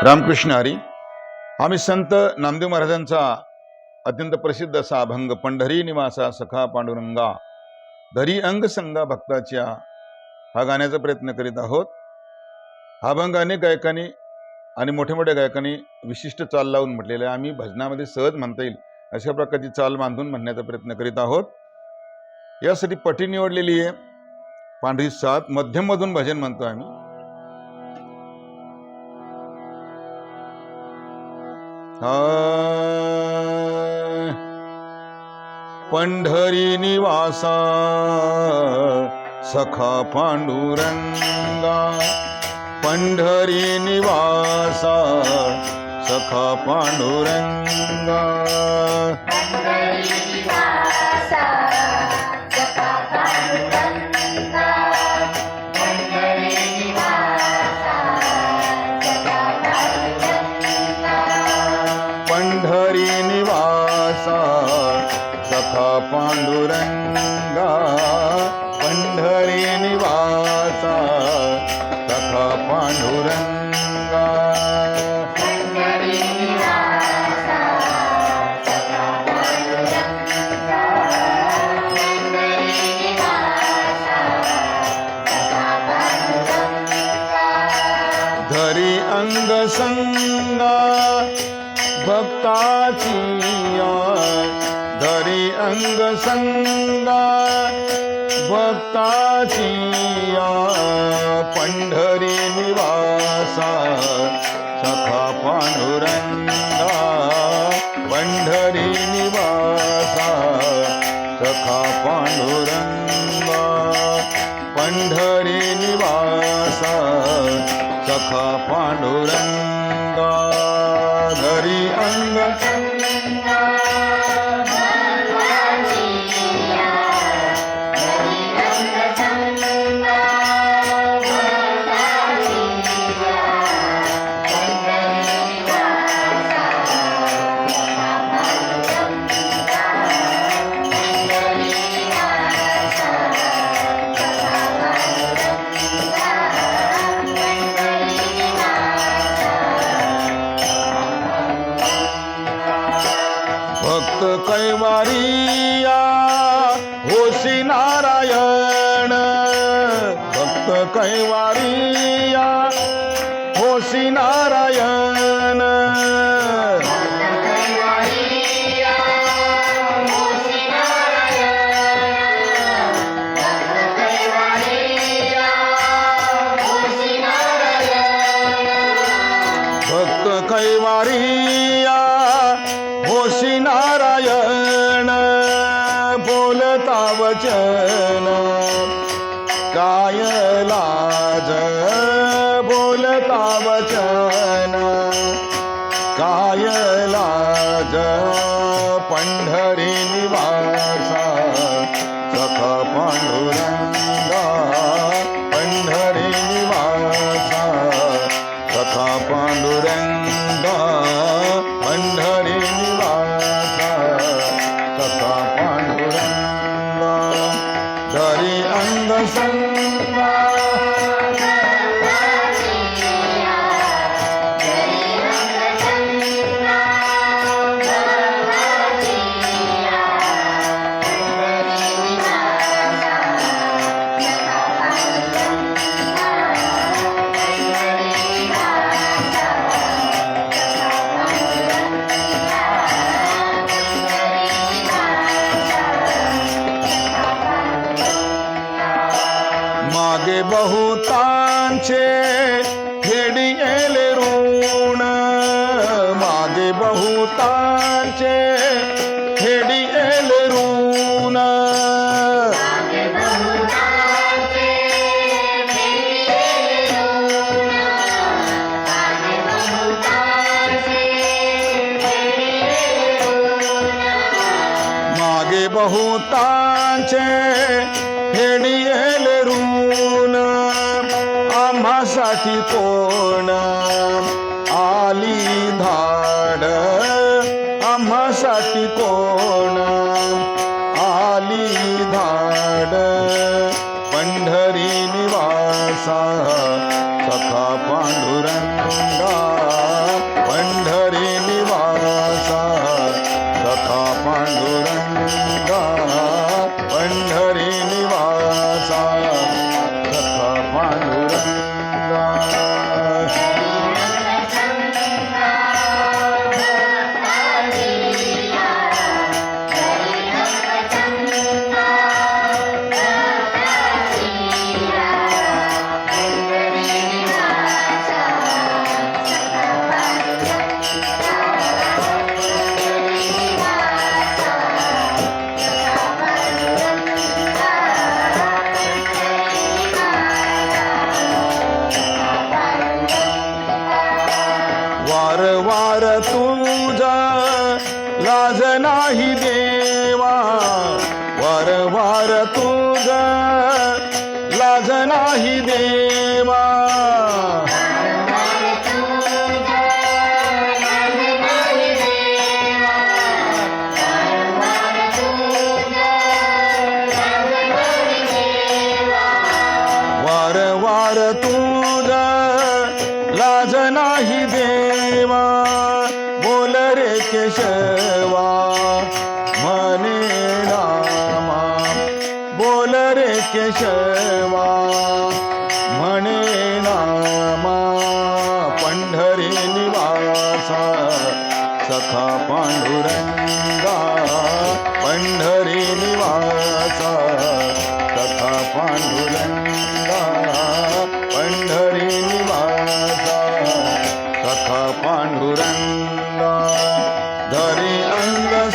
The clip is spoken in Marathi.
रामकृष्ण हरी. आम्ही संत नामदेव महाराजांचा अत्यंत प्रसिद्ध असा अभंग पंढरी निवासा सखा पांडुरंगा धरी अंग संगा भक्ताच्या हा गाण्याचा प्रयत्न करीत आहोत. हा अभंग अनेक गायकांनी आणि मोठ्या मोठ्या गायकांनी विशिष्ट चाल लावून म्हटलेला आहे. आम्ही भजनामध्ये सहज म्हणता येईल अशा प्रकारची चाल बांधून म्हणण्याचा प्रयत्न करीत आहोत. यासाठी पटी निवडलेली आहे पांढरी सात. मध्यम मधून भजन म्हणतो आम्ही. पंढरी निवासा सखा पांडुरंगा पंढरी निवासा सखा पांडुरंगा पंढरी निवासा सखा पांडुरंगा पंढरी निवासा सखा पांडुरंगा धरी अंग संगा भक्ताची धरी अंग संगा भक्ताची पंढरी निवासा सखा पांडुरंगा पंढरी निवासा सखा पांडुरंगा पंढरी निवासा सखा पांडुरंगा धरी अंग भक्त कैवारिया होसी नारायण भक्त कैवारिया होसी नारायण भक्त कैवारिया होसी नारायण बोलता वचन काय लाज बोलता वचन काय लाज पंढरी निवासा सखा पांडुरंगा पंढरी निवासा सखा पांडुरंगा पंढरी निवासा सखा पांडुरंगा धरी अंग संगा मागे बहुतांचे फेडिले ऋण मागे बहुतांचे फेडिले ऋण मागे बहुतांचे फेडिले ऋण आम्हासाठी कोण आली धाड आम्हासाठी कोण आली धाड पंढरी निवासा सखा पांडुरंगा वार वार तुझा लाज नाही देवा, वार वार तुझा लाज नाही देवा, वार वार तुझा लाज नाही देवा, बोल रे केशवा म्हणे नामा, बोल रे केशवा म्हणे नामा, पंढरी निवासा सखा पांडुरंगा, पंढरी निवासा सखा पांडुरंगा, पंढरी निवासा सखा पांडुरंगा, धरी अंग